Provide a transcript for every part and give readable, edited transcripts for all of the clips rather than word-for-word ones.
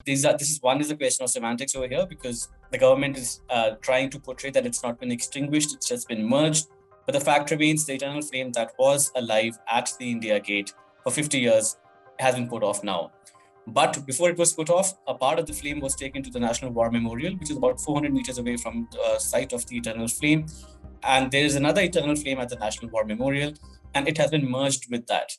This is one is a question of semantics over here, because the government is trying to portray that it's not been extinguished, it's just been merged. But the fact remains, the eternal flame that was alive at the India Gate for 50 years has been put off now. But before it was put off, a part of the flame was taken to the National War Memorial, which is about 400 meters away from the site of the eternal flame. And there is another eternal flame at the National War Memorial, and it has been merged with that.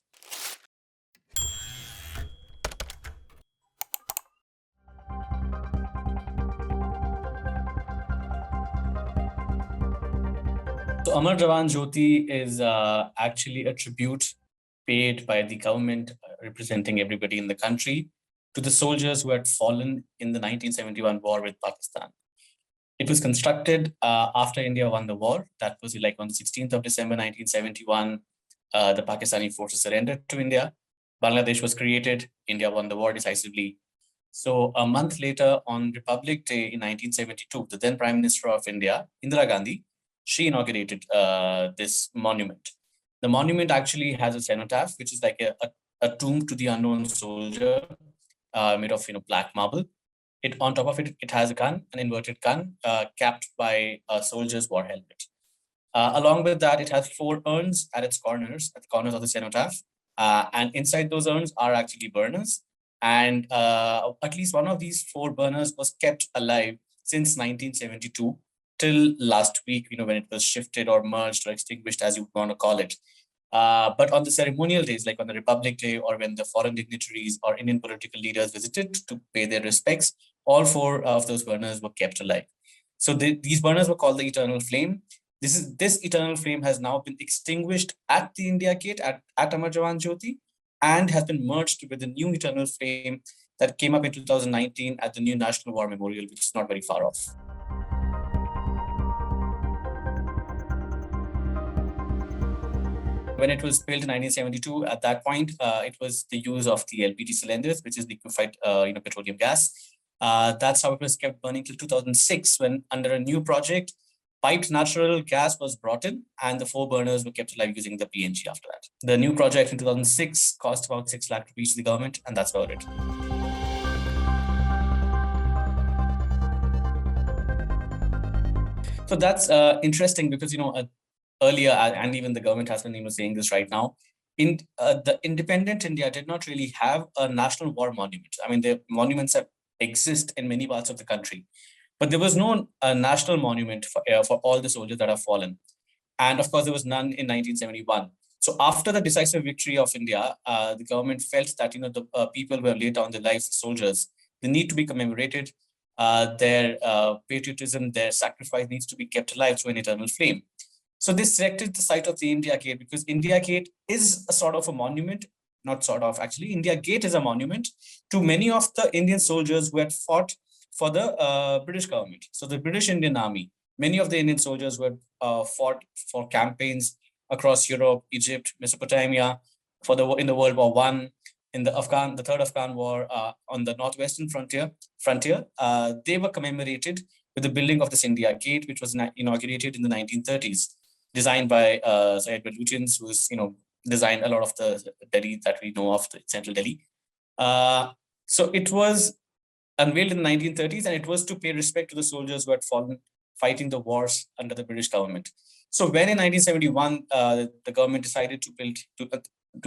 So Amar Jawan Jyoti is actually a tribute paid by the government representing everybody in the country to the soldiers who had fallen in the 1971 war with Pakistan. It was constructed after India won the war. That was like on the 16th of December 1971. The Pakistani forces surrendered to India. Bangladesh was created. India won the war decisively. So a month later, on Republic Day in 1972, the then Prime Minister of India, Indira Gandhi, she inaugurated this monument. The monument actually has a cenotaph, which is like a tomb to the unknown soldier made of black marble. On top of it, it has a gun, an inverted gun, capped by a soldier's war helmet. Along with that, it has 4 urns at the corners of the cenotaph. And inside those urns are actually burners. And at least one of these 4 burners was kept alive since 1972 till last week, when it was shifted or merged or extinguished, as you want to call it. But on the ceremonial days, like on the Republic Day, or when the foreign dignitaries or Indian political leaders visited to pay their respects, all 4 of those burners were kept alive. So these burners were called the Eternal Flame. This Eternal Flame has now been extinguished at the India Gate at Amar Jawan Jyoti, and has been merged with the new Eternal Flame that came up in 2019 at the new National War Memorial, which is not very far off. When it was built in 1972, at that point, it was the use of the LPG cylinders, which is liquefied petroleum gas. That's how it was kept burning till 2006, when under a new project, piped natural gas was brought in, and the 4 burners were kept alive using the PNG after that. The new project in 2006 cost about 6 lakh rupees to the government, and that's about it. So that's interesting, because earlier, and even the government has been saying this right now, the independent India did not really have a national war monument. I mean, the monuments exist in many parts of the country, but there was no national monument for all the soldiers that have fallen. And of course, there was none in 1971. So after the decisive victory of India, the government felt that the people who have laid down their lives as soldiers, they need to be commemorated. Their patriotism, their sacrifice needs to be kept alive through an eternal flame. So they selected the site of the India Gate because India Gate is a sort of a monument, not sort of, actually. India Gate is a monument to many of the Indian soldiers who had fought for the British government. So the British Indian Army, many of the Indian soldiers who had fought for campaigns across Europe, Egypt, Mesopotamia, in the World War I, in the Third Afghan War, on the northwestern frontier, they were commemorated with the building of this India Gate, which was inaugurated in the 1930s, designed by Sir Edward Lutyens, who's designed a lot of the Delhi that we know of, the central Delhi. So it was unveiled in the 1930s, and it was to pay respect to the soldiers who had fallen fighting the wars under the British government. So when in 1971, the government decided to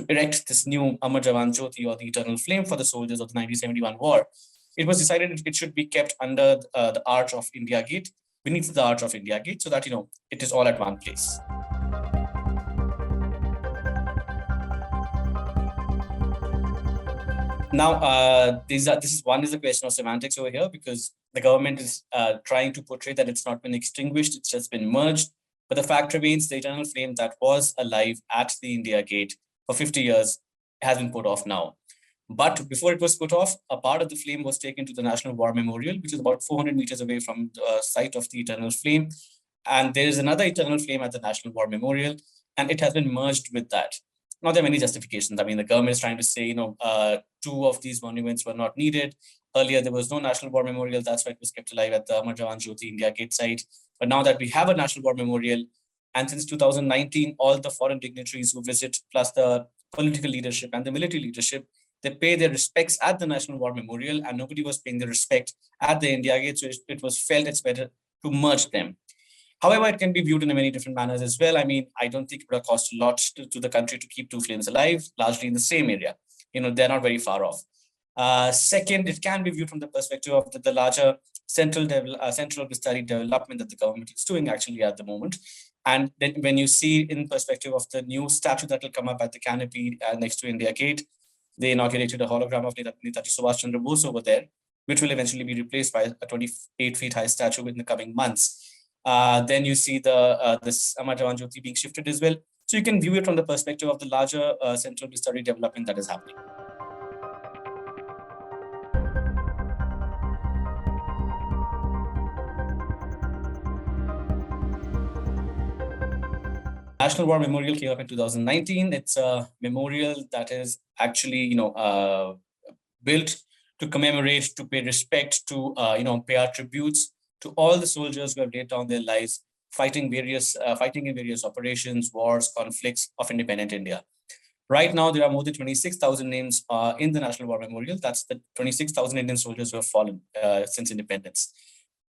erect this new Amar Jawan Jyoti, or the Eternal Flame, for the soldiers of the 1971 war, it was decided it should be kept under the arch of India Gate, beneath the arch of India Gate, so that it is all at one place. Now, this is a question of semantics over here, because the government is trying to portray that it's not been extinguished, it's just been merged. But the fact remains, the eternal flame that was alive at the India Gate for 50 years has been put off now. But before it was put off, a part of the flame was taken to the National War Memorial, which is about 400 meters away from the site of the eternal flame. And there is another eternal flame at the National War Memorial, and it has been merged with that. Now, there are many justifications. I mean, the government is trying to say, 2 of these monuments were not needed. Earlier, there was no National War Memorial. That's why it was kept alive at the Amar Jawan Jyoti India Gate site. But now that we have a National War Memorial, and since 2019, all the foreign dignitaries who visit, plus the political leadership and the military leadership, They pay their respects at the National War Memorial, and nobody was paying their respect at the India Gate. So it was felt it's better to merge them. However, it can be viewed in many different manners as well. I mean, I don't think it would have cost a lot to the country to keep two flames alive, largely in the same area. They're not very far off. Second, it can be viewed from the perspective of the larger central study development that the government is doing actually at the moment. And then when you see in perspective of the new statue that will come up at the canopy next to India Gate, they inaugurated a hologram of Netaji Subhash Chandra Bose over there, which will eventually be replaced by a 28 feet high statue in the coming months. Then you see this Amar Jawan Jyoti being shifted as well. So you can view it from the perspective of the larger central study development that is happening. National War Memorial came up in 2019. It's a memorial that is actually, built to commemorate, to pay respect, to, pay our tributes to all the soldiers who have laid down their lives fighting in various operations, wars, conflicts of independent India. Right now, there are more than 26,000 names in the National War Memorial. That's the 26,000 Indian soldiers who have fallen since independence.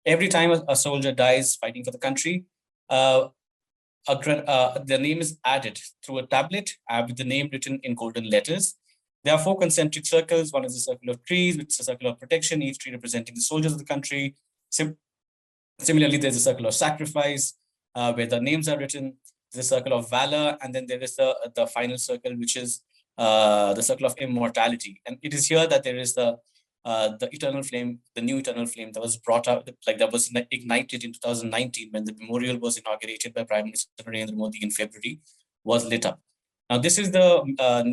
Every time a soldier dies fighting for the country, the name is added through a tablet with the name written in golden letters. There are 4 concentric circles. One is a circle of trees, which is a circle of protection, each tree representing the soldiers of the country. Similarly, there's a circle of sacrifice where the names are written. There's a circle of valor, and then there is the final circle, which is the circle of immortality. And it is here that there is the eternal flame, the new eternal flame that was brought out, that was ignited in 2019 when the memorial was inaugurated by Prime Minister Narendra Modi in February, was lit up. Now, this is the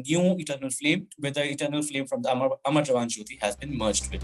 new eternal flame, where the eternal flame from the Amar Jawan Jyoti has been merged with.